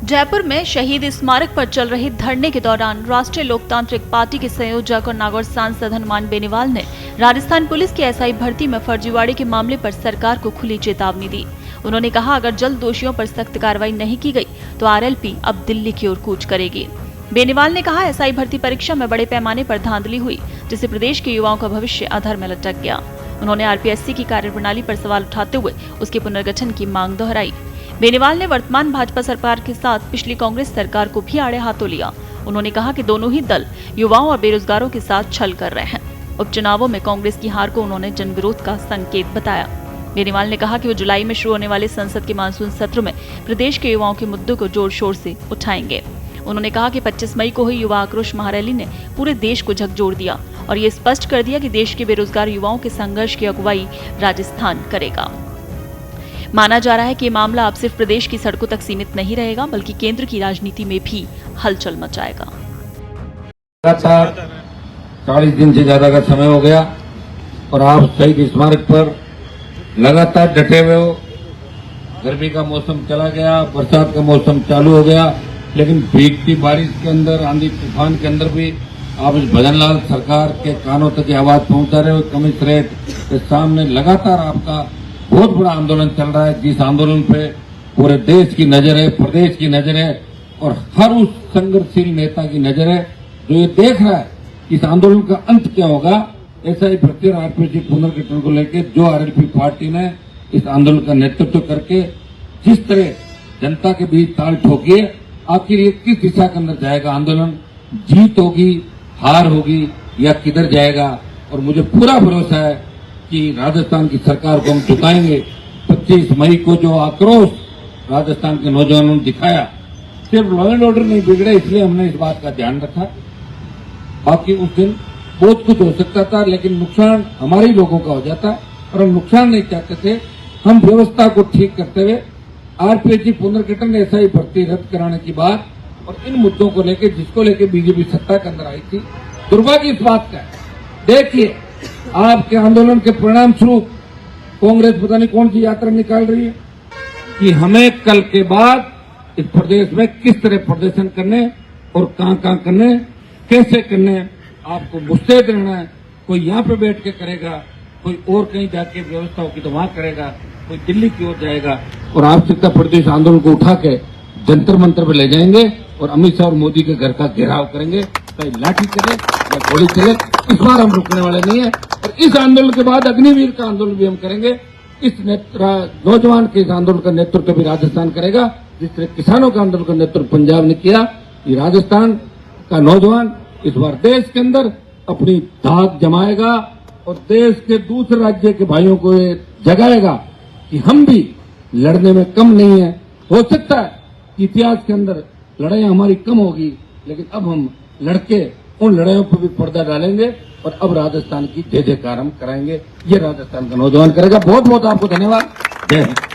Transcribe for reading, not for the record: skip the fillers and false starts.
जयपुर में शहीद स्मारक पर चल रहे धरने के दौरान राष्ट्रीय लोकतांत्रिक पार्टी के संयोजक और नागौर सांसद हनुमान बेनीवाल ने राजस्थान पुलिस की एसआई भर्ती में फर्जीवाड़े के मामले पर सरकार को खुली चेतावनी दी। उन्होंने कहा, अगर जल्द दोषियों पर सख्त कार्रवाई नहीं की गई तो आरएलपी अब दिल्ली की ओर कूच करेगी। बेनीवाल ने कहा, एसआई भर्ती परीक्षा में बड़े पैमाने पर धांधली हुई, जिससे प्रदेश के युवाओं का भविष्य अधर में लटक गया। उन्होंने आरपीएससी की कार्यप्रणाली पर सवाल उठाते हुए उसके पुनर्गठन की मांग दोहराई। बेनीवाल ने वर्तमान भाजपा सरकार के साथ पिछली कांग्रेस सरकार को भी आड़े हाथों लिया। उन्होंने कहा कि दोनों ही दल युवाओं और बेरोजगारों के साथ छल कर रहे हैं। उपचुनावों में कांग्रेस की हार को उन्होंने जनविरोध का संकेत बताया। बेनीवाल ने कहा कि वो जुलाई में शुरू होने वाले संसद के मानसून सत्र में प्रदेश के युवाओं के मुद्दों को जोर शोर से उठाएंगे। उन्होंने कहा कि 25 मई को हुई युवा आक्रोश महारैली ने पूरे देश को झकझोर दिया और ये स्पष्ट कर दिया कि देश के बेरोजगार युवाओं के संघर्ष की अगुवाई राजस्थान करेगा। माना जा रहा है कि ये मामला अब सिर्फ प्रदेश की सड़कों तक सीमित नहीं रहेगा, बल्कि केंद्र की राजनीति में भी हलचल मचाएगा। 40 दिन से ज्यादा का समय हो गया और आप शहीद स्मारक पर लगातार डटे हुए हो। गर्मी का मौसम चला गया, बरसात का मौसम चालू हो गया, लेकिन भीगती बारिश के अंदर, आंधी तूफान के अंदर भी आप इस भजनलाल सरकार के कानों तक आवाज पहुंचा रहे हो। कमिश्नरेट के सामने लगातार आपका बहुत बड़ा आंदोलन चल रहा है, जिस आंदोलन पे पूरे देश की नजर है, प्रदेश की नजर है और हर उस संघर्षशील नेता की नजर है जो ये देख रहा है इस आंदोलन का अंत क्या होगा। एसआई भर्ती और आरपीएससी पुनर्गठन को लेकर जो आरएलपी पार्टी ने इस आंदोलन का नेतृत्व करके जिस तरह जनता के बीच ताल ठोकी है, आखिर ये किस दिशा के अंदर जाएगा आंदोलन, जीत होगी, हार होगी या किधर जाएगा। और मुझे पूरा भरोसा है कि राजस्थान की सरकार को हम चुकाएंगे। 25 मई को जो आक्रोश राजस्थान के नौजवानों ने दिखाया, सिर्फ लॉ एंड ऑर्डर नहीं बिगड़े इसलिए हमने इस बात का ध्यान रखा। बाकी उस दिन बहुत कुछ हो सकता था, लेकिन नुकसान हमारे लोगों का हो जाता और हम नुकसान नहीं चाहते थे। हम व्यवस्था को ठीक करते हुए आरपीएससी पुनर्गठन, एसआई भर्ती रद्द कराने की बात और इन मुद्दों को लेकर जिसको लेकर बीजेपी सत्ता के अंदर आई थी, दुर्भाग्य इस बात का है। देखिए, आपके आंदोलन के परिणाम स्वरूप कांग्रेस पता नहीं कौन सी यात्रा निकाल रही है कि हमें कल के बाद इस प्रदेश में किस तरह प्रदर्शन करने और कहां करने, कैसे करने, आपको मुस्तैद रहना है। कोई यहाँ पे बैठ के करेगा, कोई और कहीं जाके व्यवस्था होगी तो वहां करेगा, कोई दिल्ली की ओर जाएगा और आवश्यकता प्रदेश आंदोलन को उठा के जंतर मंतर पे ले जाएंगे और अमित शाह और मोदी के घर का घेराव करेंगे। चाहे लाठी चले या गोली चले, इस बार हम रुकने वाले नहीं है। और इस आंदोलन के बाद अग्निवीर का आंदोलन भी हम करेंगे। इस नौजवान के इस आंदोलन का नेतृत्व भी राजस्थान करेगा, जिस तरह किसानों का आंदोलन का नेतृत्व पंजाब ने किया। ये राजस्थान का नौजवान इस बार देश के अंदर अपनी धाक जमाएगा और देश के दूसरे राज्य के भाइयों को ये जगाएगा कि हम भी लड़ने में कम नहीं है। हो सकता है कि इतिहास के अंदर लड़ाइयां हमारी कम होगी, लेकिन अब हम लड़के उन लड़ाइयों पर भी पर्दा डालेंगे और अब राजस्थान की जय जयकार हम कराएंगे। ये राजस्थान का नौजवान करेगा। बहुत बहुत आपको धन्यवाद। जय हिंद।